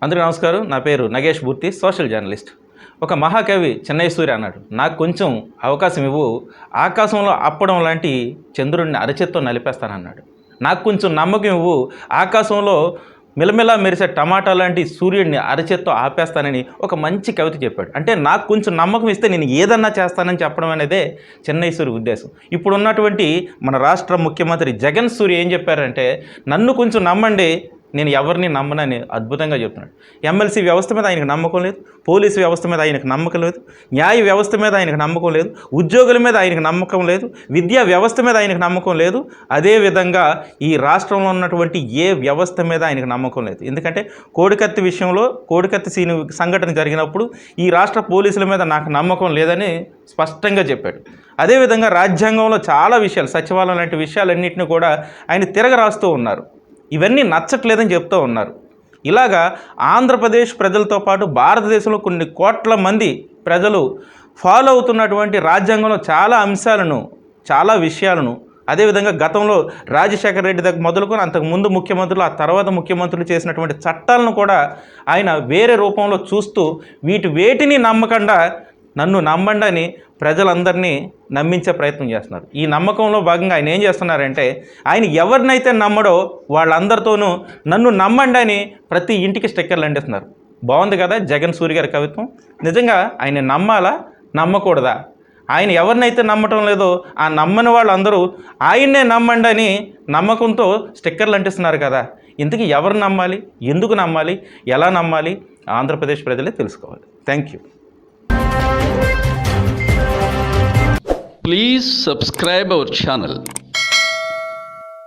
అందరికీ నమస్కారం. నా పేరు నగేష్ మూర్తి, సోషల్ జర్నలిస్ట్. ఒక మహాకవి చెన్నై సూర్య అన్నాడు, నాకు కొంచెం అవకాశం ఇవ్వు, ఆకాశంలో అప్పడం లాంటి చంద్రుడిని అరచేత్తో నలిపేస్తానన్నాడు. నాకు కొంచెం నమ్మకం ఇవ్వు, ఆకాశంలో మిలమిలా మెరిసే టమాటా లాంటి సూర్యుడిని అరచేత్తో ఆపేస్తానని ఒక మంచి కవిత చెప్పాడు. అంటే నాకు కొంచెం నమ్మకం ఇస్తే నేను ఏదన్నా చేస్తానని చెప్పడం అనేదే చెన్నై సూర్య ఉద్దేశం. ఇప్పుడున్నటువంటి మన రాష్ట్ర ముఖ్యమంత్రి జగన్ సూర్య ఏం చెప్పారంటే, నన్ను కొంచెం నమ్మండి, నేను ఎవరిని నమ్మనని అద్భుతంగా చెప్తున్నాడు. ఎమ్మెల్సీ వ్యవస్థ మీద ఆయనకు నమ్మకం లేదు, పోలీసు వ్యవస్థ మీద ఆయనకు నమ్మకం లేదు, న్యాయ వ్యవస్థ మీద ఆయనకు నమ్మకం లేదు, ఉద్యోగుల మీద ఆయనకు నమ్మకం లేదు, విద్యా వ్యవస్థ మీద ఆయనకు నమ్మకం లేదు, అదేవిధంగా ఈ రాష్ట్రంలో ఉన్నటువంటి ఏ వ్యవస్థ మీద ఆయనకు నమ్మకం లేదు. ఎందుకంటే కోడికత్తి విషయంలో, కోడికత్తి సీను సంఘటన జరిగినప్పుడు ఈ రాష్ట్ర పోలీసుల మీద నాకు నమ్మకం లేదని స్పష్టంగా చెప్పాడు. అదేవిధంగా రాజ్యాంగంలో చాలా విషయాలు, సచివాలయం లాంటి విషయాలన్నింటినీ కూడా ఆయన తిరగరాస్తూ ఉన్నారు. ఇవన్నీ నచ్చట్లేదని చెప్తూ ఉన్నారు. ఇలాగా ఆంధ్రప్రదేశ్ ప్రజలతో పాటు భారతదేశంలో కొన్ని కోట్ల మంది ప్రజలు ఫాలో అవుతున్నటువంటి రాజ్యాంగంలో చాలా అంశాలను, చాలా విషయాలను, అదేవిధంగా గతంలో రాజశేఖర రెడ్డి దగ్గర మొదలుకొని అంతకుముందు ముఖ్యమంత్రులు, ఆ తర్వాత ముఖ్యమంత్రులు చేసినటువంటి చట్టాలను కూడా ఆయన వేరే రూపంలో చూస్తూ వేటిని నమ్మకుండా నన్ను నమ్మండి అని ప్రజలందరినీ నమ్మించే ప్రయత్నం చేస్తున్నారు. ఈ నమ్మకంలో భాగంగా ఆయన ఏం చేస్తున్నారంటే, ఆయన ఎవరినైతే నమ్మడో వాళ్ళందరితోనూ నన్ను నమ్మండి అని ప్రతి ఇంటికి స్టిక్కర్లు అంటిస్తున్నారు. బాగుంది కదా జగన్ సూర్య గారి కవిత్వం. నిజంగా ఆయన నమ్మాలా, నమ్మకూడదా? ఆయన ఎవరినైతే నమ్మటం లేదో ఆ నమ్మని వాళ్ళందరూ ఆయన్నే నమ్మండి అని నమ్మకంతో స్టిక్కర్లు అంటిస్తున్నారు కదా. ఇంతకీ ఎవరు నమ్మాలి, ఎందుకు నమ్మాలి, ఎలా నమ్మాలి? ఆంధ్రప్రదేశ్ ప్రజలే తెలుసుకోవాలి. Thank you. Please subscribe our channel.